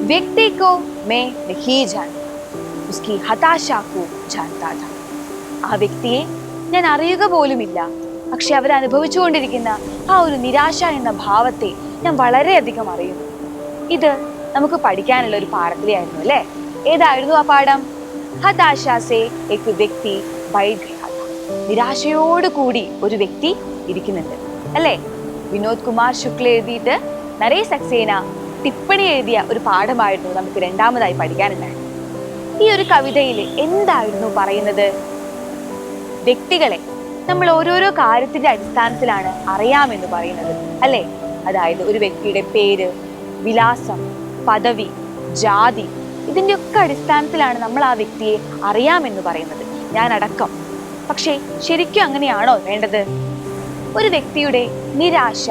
व्यक्ति को मैं नहीं जानता, उसकी हताशा को जानता था. ആ വ്യക്തിയെ ഞാൻ അറിയുക പോലുമില്ല, പക്ഷെ അവരനുഭവിച്ചുകൊണ്ടിരിക്കുന്ന ആ ഒരു നിരാശ എന്ന ഭാവത്തെ ഞാൻ വളരെയധികം അറിയുന്നു. ഇത് നമുക്ക് പഠിക്കാനുള്ള ഒരു പാഠത്തിലായിരുന്നു അല്ലേ? ഏതായിരുന്നു ആ പാഠം? ഹതാശ സേ ഏക് വ്യക്തി ബൈഠ് ഗയാ ഥാ. നിരാശയോട് കൂടി ഒരു വ്യക്തി ഇരിക്കുന്നുണ്ട് അല്ലേ? വിനോദ് കുമാർ ശുക്ല എഴുതിയിട്ട് നരേഷ് സക്സേന ടിപ്പണി എഴുതിയ ഒരു പാഠമായിരുന്നു നമുക്ക് രണ്ടാമതായി പഠിക്കാനുണ്ടായത്. ഈ ഒരു കവിതയിൽ എന്തായിരുന്നു പറയുന്നത്? വ്യക്തികളെ നമ്മൾ ഓരോരോ കാര്യത്തിന്റെ അടിസ്ഥാനത്തിലാണ് അറിയാമെന്ന് പറയുന്നത് അല്ലേ? അതായത് ഒരു വ്യക്തിയുടെ പേര്, വിലാസം, പദവി, ജാതി, ഇതിന്റെ ഒക്കെ അടിസ്ഥാനത്തിലാണ് നമ്മൾ ആ വ്യക്തിയെ അറിയാമെന്ന് പറയുന്നത്, ഞാൻ അടക്കം. പക്ഷേ ശരിക്കും അങ്ങനെയാണോ വേണ്ടത്? ഒരു വ്യക്തിയുടെ നിരാശ,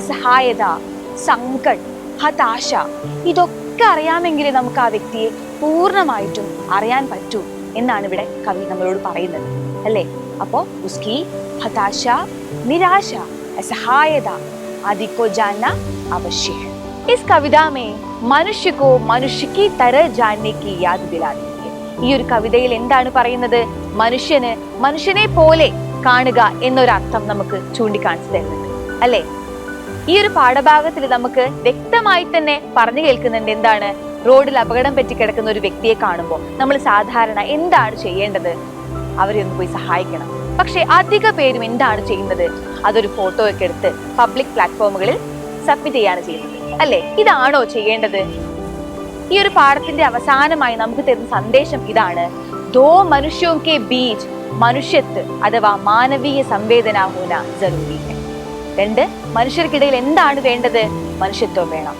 അസഹായത, സങ്കടം, ഹതാശ ഇതൊക്കെ അറിയാമെങ്കിലേ നമുക്ക് ആ വ്യക്തിയെ പൂർണ്ണമായിട്ടും അറിയാൻ പറ്റൂ എന്നാണ് ഇവിടെ കവി നമ്മളോട് പറയുന്നത് അല്ലേ? അപ്പോ ഉസ്കി ഹതാശ, നിരാശ, असहायता आदि को जानना आवश्यक है. इस कविता में मनुष्य को मनुष्य की तरह जानने की याद दिलाती है. ഈ ഒരു കവിതയിൽ എന്താണ് പറയുന്നത്? മനുഷ്യന് മനുഷ്യനെ പോലെ കാണുക എന്നൊരർത്ഥം നമുക്ക് ചൂണ്ടിക്കാണിച്ചു തരുന്നുണ്ട് അല്ലേ? ഈ ഒരു പാഠഭാഗത്തിൽ നമുക്ക് വ്യക്തമായി തന്നെ പറഞ്ഞു കേൾക്കുന്നുണ്ട് എന്താണ്? റോഡിൽ അപകടം പറ്റി കിടക്കുന്ന ഒരു വ്യക്തിയെ കാണുമ്പോൾ നമ്മൾ സാധാരണ എന്താണ് ചെയ്യേണ്ടത്? അവരെ ഒന്ന് പോയി സഹായിക്കണം. പക്ഷെ അധിക പേരും എന്താണ് ചെയ്യുന്നത്? അതൊരു ഫോട്ടോ ഒക്കെ എടുത്ത് പബ്ലിക് പ്ലാറ്റ്ഫോമുകളിൽ സബ്മിറ്റ് ചെയ്യാണ് ചെയ്യുന്നത് അല്ലേ? ഇതാണോ ചെയ്യേണ്ടത്? ഈ ഒരു പാഠത്തിന്റെ അവസാനമായി നമുക്ക് തരുന്ന സന്ദേശം ഇതാണ്: ദോ മനുഷ്യോं के बीच മനുഷ്യത്വ അഥവാ മാനവീയ സംവേദന ഹോന ജറൂരി ഹൈ. രണ്ട്, മനുഷ്യർക്കിടയിൽ എന്താണ് വേണ്ടത്? മനുഷ്യത്വം വേണം.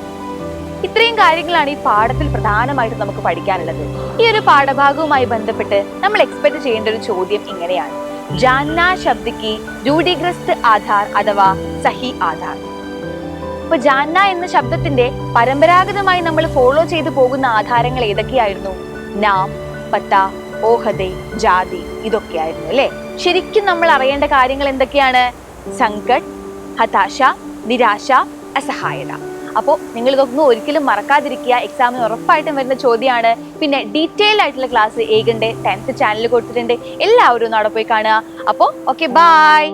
ഇത്രയും കാര്യങ്ങളാണ് ഈ പാഠത്തിൽ പ്രധാനമായിട്ട് നമുക്ക് പഠിക്കാനുള്ളത്. ഈ ഒരു പാഠഭാഗവുമായി ബന്ധപ്പെട്ട് നമ്മൾ എക്സ്പെക്ട് ചെയ്യേണ്ട ഒരു ചോദ്യം ഇങ്ങനെയാണ്: ജാന്ന ശബ്ദ കി രൂഢീഗ്രസ്ത് ആധാർ അഥവാ സഹി ആധാർ. അപ്പൊ ജാന്ന എന്ന ശബ്ദത്തിന്റെ പരമ്പരാഗതമായി നമ്മൾ ഫോളോ ചെയ്തു പോകുന്ന ആധാരങ്ങൾ ഏതൊക്കെയായിരുന്നു? നാം, പത്ത, ഓഹദെ, ജാതി, ഇതൊക്കെയായിരുന്നു അല്ലെ? ശരിക്കും നമ്മൾ അറിയേണ്ട കാര്യങ്ങൾ എന്തൊക്കെയാണ്? സങ്കട്, ഹതാശ, നിരാശ, അസഹായത. അപ്പോൾ നിങ്ങൾ ഇതൊന്നും ഒരിക്കലും മറക്കാതിരിക്കുക. എക്സാമിന് ഉറപ്പായിട്ടും വരുന്ന ചോദ്യമാണ്. പിന്നെ ഡീറ്റെയിൽ ആയിട്ടുള്ള ക്ലാസ് ഏകന്റെ 10th ചാനലിൽ കൊടുത്തിട്ടുണ്ട്. എല്ലാവരും ഒന്ന് അവിടെ പോയി കാണുക. അപ്പോൾ ഓക്കെ, ബൈ.